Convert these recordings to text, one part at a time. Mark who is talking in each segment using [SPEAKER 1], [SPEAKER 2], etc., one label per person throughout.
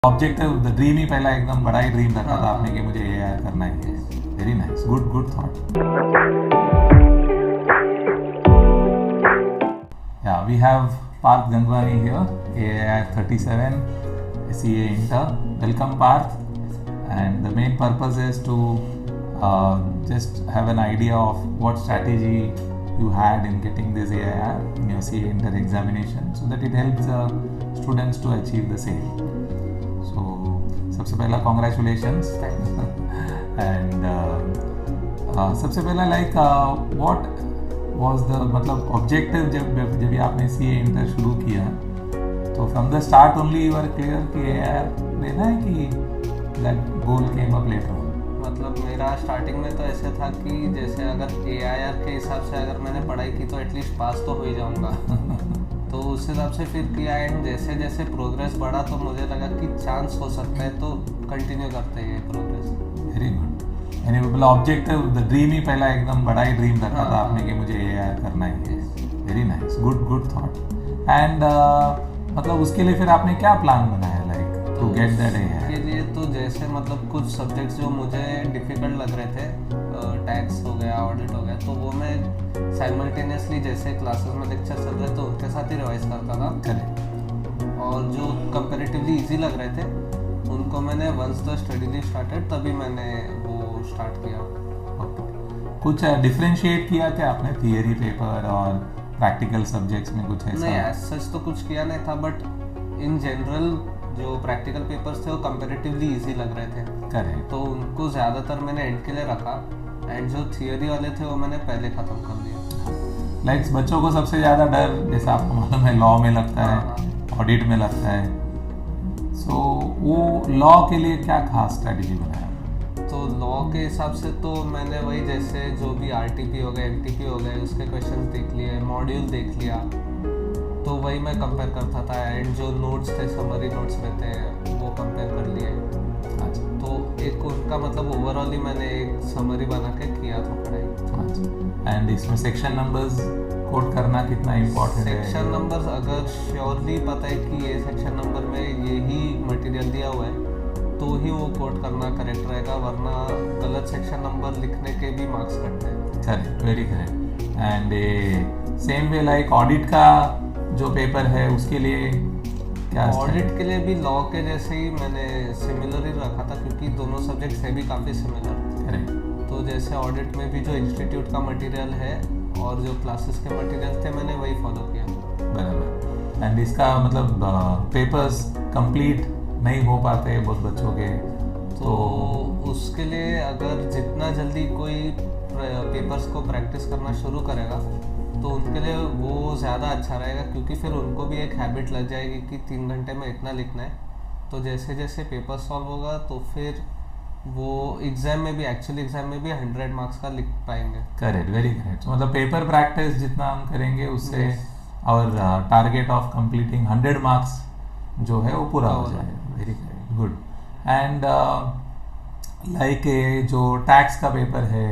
[SPEAKER 1] Objective the dream ही पहला एकदम बड़ा ही ड्रीम रखा था आपने कि मुझे एआई करना है। Very nice, good thought. Yeah, we have Parth Gangwani here, AAI 37, CA Inter. Welcome, Parth. And the main purpose is to just have an idea of what strategy you had in getting this AIR in your CA Inter examination, so that it helps students to achieve the same. So, सबसे पहला congratulations. And सबसे पहला what was the मतलब objective जब आपने CA Inter शुरू किया, तो from the start only you were clear कि AIR लेना है कि that goal came up later on?
[SPEAKER 2] मतलब मेरा स्टार्टिंग में तो ऐसे था कि जैसे अगर AIR के हिसाब से अगर मैंने पढ़ाई की तो एटलीस्ट पास तो हो ही जाऊंगा। तो उस हिसाब से फिर किया एंड जैसे जैसे प्रोग्रेस बढ़ा तो मुझे लगा कि चांस हो सकता है तो कंटिन्यू करते हैं प्रोग्रेस।
[SPEAKER 1] Very good. यानी मतलब ऑब्जेक्टिव द ड्रीम ही पहला एकदम बड़ा ही ड्रीम रखा था आपने कि मुझे एआई करना है। Very nice, good thought. And मतलब उसके लिए फिर आपने क्या प्लान बनाया like to get that AI?
[SPEAKER 2] के लिए तो जैसे मतलब कुछ सब्जेक्ट्स जो मुझे डिफिकल्ट लग रहे थे, टैक्स हो गया, ऑडिट हो गया, तो वो मैं साइमल्टेनियसली जैसे क्लासेस में लेक्चर चल रहे तो उनके साथ ही रिवाइज करता था।
[SPEAKER 1] करेक्ट।
[SPEAKER 2] और जो कंपैरेटिवली इजी लग रहे थे उनको मैंने वंस द स्टडी स्टार्टेड तभी मैंने वो स्टार्ट किया।
[SPEAKER 1] कुछ डिफरेंशिएट किया क्या आपने थियरी पेपर और प्रैक्टिकल सब्जेक्ट्स में? कुछ ऐसा
[SPEAKER 2] नहीं, एज सच तो कुछ किया नहीं था, बट इन जनरल जो प्रैक्टिकल पेपर्स थे वो कंपैरेटिवली इजी लग रहे थे।
[SPEAKER 1] करेक्ट।
[SPEAKER 2] तो उनको ज़्यादातर मैंने एंड के लिए रखा एंड जो थियरी वाले थे वो मैंने पहले ख़त्म कर दिया।
[SPEAKER 1] लाइक बच्चों को सबसे ज़्यादा डर जैसा आपको मालूम है लॉ में लगता है, ऑडिट में लगता है। सो वो लॉ के लिए क्या खास स्ट्रेटजी बनाया?
[SPEAKER 2] तो लॉ के हिसाब से तो मैंने वही जैसे जो भी आरटीपी हो गए, एमटीपी हो गए, उसके क्वेश्चन देख लिए, मॉड्यूल देख लिया, तो वही मैं कंपेयर करता था एंड जो नोट्स थे, समरी नोट्स रहते हैं, वो कंपेयर कर लिए।
[SPEAKER 1] अच्छा।
[SPEAKER 2] तो एक उनका मतलब ओवरऑल ही मैंने एक समरी बना के किया था पढ़ाई।
[SPEAKER 1] अच्छा। एंड इसमें सेक्शन नंबर्स कोड करना कितना इम्पोर्टेंट है?
[SPEAKER 2] सेक्शन नंबर्स अगर श्योरली पता है कि ये सेक्शन नंबर में यही मटेरियल दिया हुआ है तो ही वो कोड करना करेक्ट रहेगा, वरना गलत सेक्शन नंबर लिखने के भी मार्क्स कटते हैं।
[SPEAKER 1] Correct, very correct. And same way like audit का जो पेपर है उसके लिए क्या?
[SPEAKER 2] ऑडिट के लिए भी लॉ के जैसे ही मैंने सिमिलर ही रखा था क्योंकि दोनों सब्जेक्ट्स है भी काफ़ी सिमिलर।
[SPEAKER 1] करेक्ट।
[SPEAKER 2] तो जैसे ऑडिट में भी जो इंस्टीट्यूट का मटेरियल है और जो क्लासेस के मटेरियल थे मैंने वही फॉलो किया।
[SPEAKER 1] बराबर। एंड इसका मतलब पेपर्स कंप्लीट नहीं हो पाते बहुत बच्चों के,
[SPEAKER 2] तो उसके लिए अगर जितना जल्दी कोई पेपर्स को प्रैक्टिस करना शुरू करेगा तो उनके लिए वो ज़्यादा अच्छा रहेगा क्योंकि फिर उनको भी एक हैबिट लग जाएगी कि 3 घंटे में इतना लिखना है। तो जैसे जैसे पेपर सॉल्व होगा तो फिर वो एग्ज़ाम में भी, एक्चुअली एग्ज़ाम में भी 100 मार्क्स का लिख पाएंगे।
[SPEAKER 1] Correct, very correct. मतलब पेपर प्रैक्टिस जितना हम करेंगे उससे और टारगेट ऑफ कंप्लीटिंग 100 मार्क्स जो है वो पूरा हो जाएगा। Very correct, good. And like जो टैक्स का पेपर है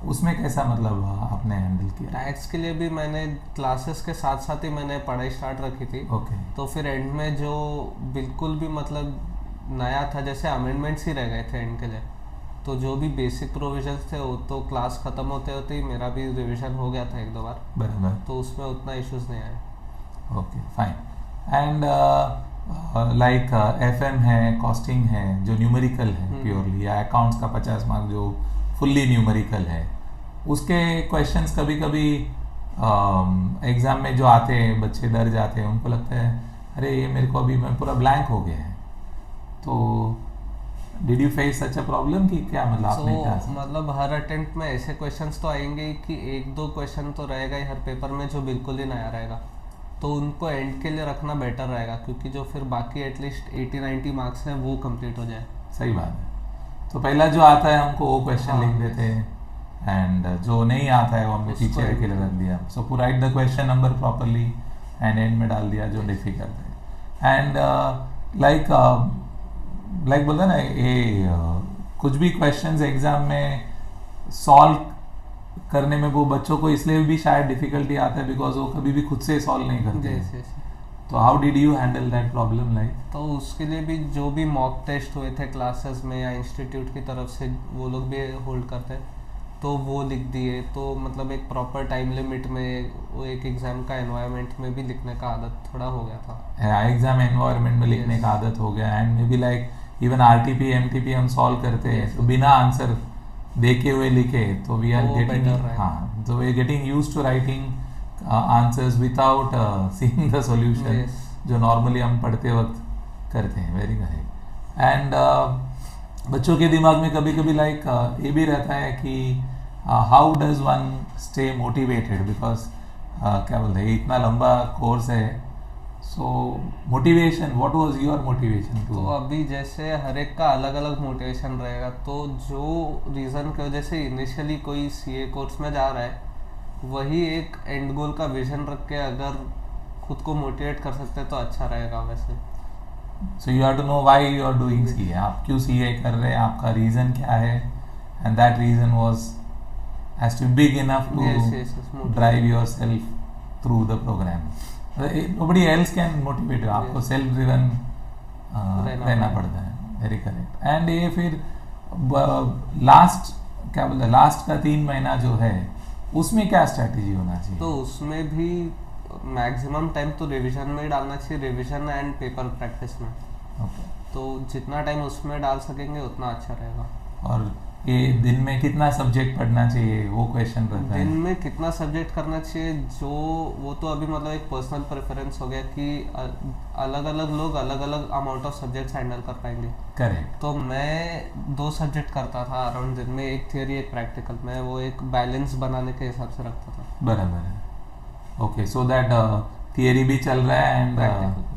[SPEAKER 1] उसमें कैसा मतलब आपने हैंडल किया?
[SPEAKER 2] टैक्स के लिए भी मैंने क्लासेस के साथ साथ ही मैंने पढ़ाई स्टार्ट रखी थी।
[SPEAKER 1] ओके।
[SPEAKER 2] तो फिर एंड में जो बिल्कुल भी मतलब नया था, जैसे अमेंडमेंट्स ही रह गए थे एंड के लिए, तो जो भी बेसिक प्रोविजंस थे वो तो क्लास ख़त्म होते होते ही मेरा भी रिविजन हो गया था 1-2 बार।
[SPEAKER 1] बराबर।
[SPEAKER 2] तो उसमें उतना इश्यूज नहीं आए।
[SPEAKER 1] Okay, fine. And like FM है, कॉस्टिंग है, जो न्यूमेरिकल है प्योरली, या अकाउंट्स का 50 मार्क जो फुल्ली न्यूमेरिकल है, उसके क्वेश्चंस कभी कभी एग्ज़ाम में जो आते हैं बच्चे डर जाते हैं, उनको लगता है अरे ये मेरे को अभी मैं पूरा ब्लैंक हो गया है। तो did you face such a problem कि क्या मतलब आपने क्या?
[SPEAKER 2] मतलब हर अटेम्प्ट में ऐसे क्वेश्चंस तो आएंगे कि 1-2 क्वेश्चन तो रहेगा ही हर पेपर में जो बिल्कुल ही नया रहेगा, तो उनको एंड के लिए रखना बेटर रहेगा क्योंकि जो फिर बाकी एटलीस्ट 80-90 मार्क्स हैं वो कंप्लीट हो जाए।
[SPEAKER 1] सही बात है। तो पहला जो आता है हमको वो क्वेश्चन लिख देते हैं एंड जो नहीं आता है वो हमने पीछे के लिए रख दिया। So to write the question number properly and end में डाल दिया जो डिफिकल्ट है। एंड लाइक बोलते हैं ना ये कुछ भी क्वेश्चंस एग्जाम में सॉल्व करने में वो बच्चों को इसलिए भी शायद डिफिकल्टी आता है बिकॉज वो कभी भी खुद से सॉल्व नहीं करते। तो how did you handle that problem like?
[SPEAKER 2] तो उसके लिए भी जो भी मॉक टेस्ट हुए थे क्लासेस में या इंस्टीट्यूट की तरफ से, वो लोग भी होल्ड करते हैं, तो वो लिख दिए। तो मतलब एक प्रॉपर टाइम लिमिट में वो एक एग्ज़ाम का एनवायरनमेंट में भी लिखने का आदत थोड़ा हो गया था।
[SPEAKER 1] एग्जाम एनवायरनमेंट में लिखने
[SPEAKER 2] Yes.
[SPEAKER 1] का आदत हो गया, and may be like even RTP MTP हम सॉल्व करते हैं
[SPEAKER 2] Yes.
[SPEAKER 1] तो बिना आंसर देखे हुए लिखे तो वी आर
[SPEAKER 2] वो
[SPEAKER 1] गेटिंग,
[SPEAKER 2] better रहेगा।
[SPEAKER 1] हाँ, तो we are getting used to writing answers without seeing the solution,
[SPEAKER 2] Yes.
[SPEAKER 1] जो नॉर्मली हम पढ़ते वक्त करते हैं। Very correct. एंड बच्चों के दिमाग में कभी कभी लाइक ये भी रहता है कि how does one stay motivated, because क्या बोलते हैं, इतना लंबा कोर्स है, सो motivation, what was your motivation
[SPEAKER 2] तो
[SPEAKER 1] टू?
[SPEAKER 2] अभी जैसे हर एक का अलग अलग मोटिवेशन रहेगा, तो जो रीज़न की वजह से इनिशियली कोई सीए कोर्स में जा रहा है, वही एक एंड गोल का विजन रख के अगर खुद को मोटिवेट कर सकते हैं तो अच्छा रहेगा वैसे।
[SPEAKER 1] So you have to know why you are doing CA, आप क्यों सीए कर रहे हैं, आपका रीज़न क्या है, and that reason was has to be big enough to
[SPEAKER 2] Yes, yes, yes, motivate.
[SPEAKER 1] Drive yourself through the program. Nobody else can motivate you, आपको
[SPEAKER 2] Yes.
[SPEAKER 1] Self driven
[SPEAKER 2] रहना
[SPEAKER 1] रहना
[SPEAKER 2] पड़ेगा।
[SPEAKER 1] पड़ता है। Very correct. एंड ये फिर लास्ट क्या बोलते हैं, लास्ट का 3 महीना जो है उसमें क्या स्ट्रैटेजी होना चाहिए?
[SPEAKER 2] तो उसमें भी मैक्सिमम टाइम तो रिवीजन में ही डालना चाहिए, रिवीजन एंड पेपर प्रैक्टिस में।
[SPEAKER 1] ओके।
[SPEAKER 2] तो जितना टाइम उसमें डाल सकेंगे उतना अच्छा रहेगा।
[SPEAKER 1] और ये दिन में कितना सब्जेक्ट पढ़ना चाहिए, वो क्वेश्चन रहता
[SPEAKER 2] दिन
[SPEAKER 1] है।
[SPEAKER 2] में कितना सब्जेक्ट करना चाहिए, जो वो तो अभी मतलब एक पर्सनल प्रेफरेंस हो गया कि अलग अलग लोग अलग अलग अमाउंट ऑफ सब्जेक्ट्स हैंडल कर पाएंगे।
[SPEAKER 1] करेक्ट।
[SPEAKER 2] तो मैं 2 सब्जेक्ट करता था अराउंड दिन में, एक थियोरी एक प्रैक्टिकल। मैं वो एक बैलेंस बनाने के हिसाब से रखता था।
[SPEAKER 1] बराबर है। ओके, सो दैट थियरी भी चल रहा है एंड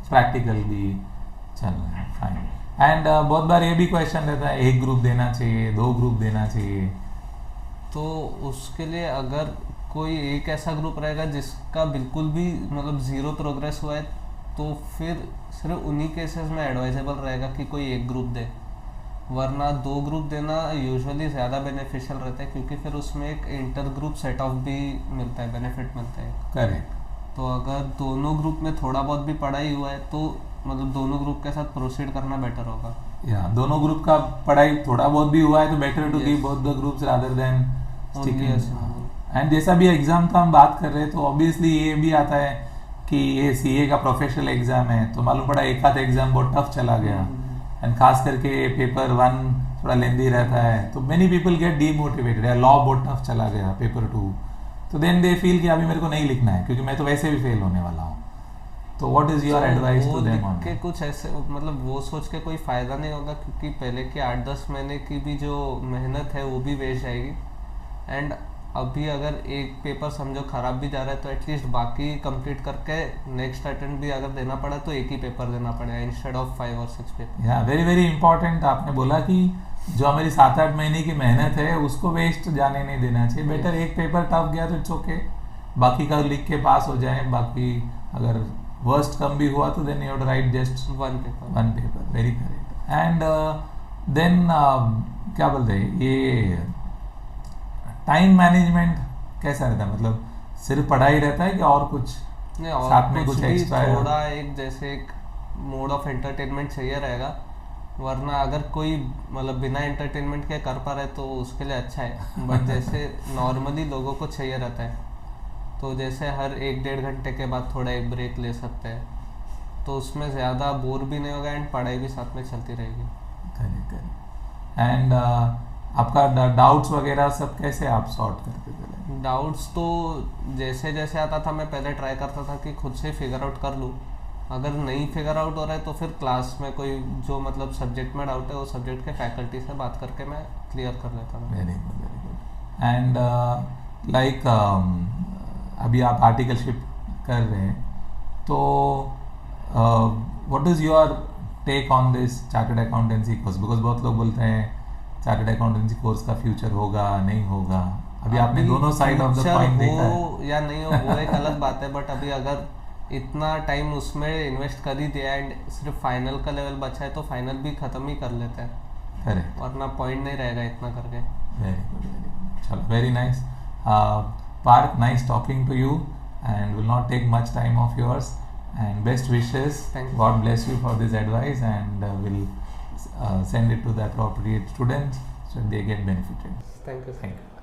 [SPEAKER 1] प्रैक्टिकल भी चल रहा है। फाइन। एंड बहुत बार ये भी क्वेश्चन रहता है, एक ग्रुप देना चाहिए, 2 ग्रुप देना चाहिए?
[SPEAKER 2] तो उसके लिए अगर कोई एक ऐसा ग्रुप रहेगा जिसका बिल्कुल भी मतलब 0 प्रोग्रेस हुआ है, तो फिर सिर्फ उन्हीं केसेस में एडवाइजेबल रहेगा कि कोई एक ग्रुप दे, वरना 2 ग्रुप देना यूजुअली ज़्यादा बेनिफिशियल रहता है, क्योंकि फिर उसमें एक इंटर ग्रुप सेट ऑफ भी मिलता है, बेनिफिट मिलता है।
[SPEAKER 1] करेक्ट।
[SPEAKER 2] तो अगर दोनों ग्रुप में थोड़ा बहुत भी पढ़ाई हुआ है तो मतलब दोनों ग्रुप के साथ प्रोसीड करना बेटर होगा।
[SPEAKER 1] या दोनों ग्रुप का पढ़ाई थोड़ा बहुत भी हुआ है तो better to
[SPEAKER 2] Yes.
[SPEAKER 1] Give both the groups rather than
[SPEAKER 2] Only
[SPEAKER 1] sticking.
[SPEAKER 2] a single.
[SPEAKER 1] And जैसा भी एग्जाम का हम बात कर रहे हैं तो ऑब्वियसली ये भी आता है कि ये सीए का प्रोफेशनल एग्जाम है, तो मालूम पड़ा एक आध एग्जाम बहुत टफ चला गया, एंड खास करके पेपर 1 थोड़ा लेंदी रहता है, तो मेनी पीपल गेट डीमोटिवेटेड। या लॉ बहुत टफ चला गया, पेपर 2, तो देन दे फील कि अभी मेरे को नहीं लिखना है क्योंकि मैं तो वैसे भी फेल होने वाला हूँ। तो what is your advice to them on?
[SPEAKER 2] के कुछ ऐसे मतलब वो सोच के कोई फ़ायदा नहीं होगा, क्योंकि पहले के 8-10 महीने की भी जो मेहनत है वो भी वेस्ट जाएगी। एंड अभी अगर एक पेपर समझो ख़राब भी जा रहा है तो एटलीस्ट बाकी कंप्लीट करके नेक्स्ट अटेम्प्ट भी अगर देना पड़ा तो एक ही पेपर देना पड़ेगा इंस्टेड ऑफ 5 और 6 पेपर।
[SPEAKER 1] या वेरी वेरी इंपॉर्टेंट आपने बोला कि जो हमारी 7-8 महीने की मेहनत है उसको वेस्ट जाने नहीं देना चाहिए। बेटर एक पेपर टफ गया तो इट्स ओके, बाकी का लिख के पास हो जाए, बाकी अगर वर्स्ट कम भी हुआ तो then you have to write just
[SPEAKER 2] 1 paper.
[SPEAKER 1] Very correct. And then क्या बोलते हैं, ये टाइम मैनेजमेंट कैसा रहता है, मतलब सिर्फ पढ़ाई रहता है कि और कुछ
[SPEAKER 2] नहीं, और
[SPEAKER 1] साथ में कुछ
[SPEAKER 2] भी
[SPEAKER 1] एक्स्ट्रा है?
[SPEAKER 2] थोड़ा एक जैसे एक मोड ऑफ एंटरटेनमेंट चाहिए रहेगा, वरना अगर कोई मतलब बिना एंटरटेनमेंट के कर पा रहा है तो उसके लिए अच्छा है। बट जैसे नॉर्मली लोगों को चाहिए रहता है, तो जैसे हर 1-1.5 घंटे के बाद थोड़ा एक ब्रेक ले सकते हैं, तो उसमें ज़्यादा बोर भी नहीं होगा एंड पढ़ाई भी साथ में चलती रहेगी।
[SPEAKER 1] Correct correct. एंड आपका डाउट्स वगैरह सब कैसे आप सॉर्ट करते थे?
[SPEAKER 2] डाउट्स तो जैसे जैसे आता था मैं पहले ट्राई करता था कि खुद से फिगर आउट कर लूँ। अगर नहीं फिगर आउट हो रहा है तो फिर क्लास में कोई जो मतलब सब्जेक्ट में डाउट है वो सब्जेक्ट के फैकल्टी से बात करके मैं क्लियर कर लेता था।
[SPEAKER 1] Very good very good. And like अभी आप आर्टिकलशिप कर रहे हैं, तो what is your take on this chartered accountancy course? Because बहुत लोग बोलते हैं चार्टर्ड अकाउंटेंसी कोर्स का फ्यूचर होगा नहीं होगा। अभी आपने दोनों साइड ऑफ द पॉइंट देखा है।
[SPEAKER 2] या नहीं हो वो एक अलग बात है, बट अभी अगर इतना टाइम उसमें इन्वेस्ट कर ही दिया एंड सिर्फ फाइनल का लेवल बचा है तो फाइनल भी ख़त्म ही कर लेते हैं,
[SPEAKER 1] करेक्ट।
[SPEAKER 2] वरना पॉइंट नहीं रहेगा इतना करके।
[SPEAKER 1] Very good very good. चलो, very nice Parth, nice talking to you and will not take much time of yours, and best wishes.
[SPEAKER 2] Thank you.
[SPEAKER 1] God bless you for this advice, and we'll send it to the appropriate students so they get benefited.
[SPEAKER 2] Thank you.
[SPEAKER 1] Thank you.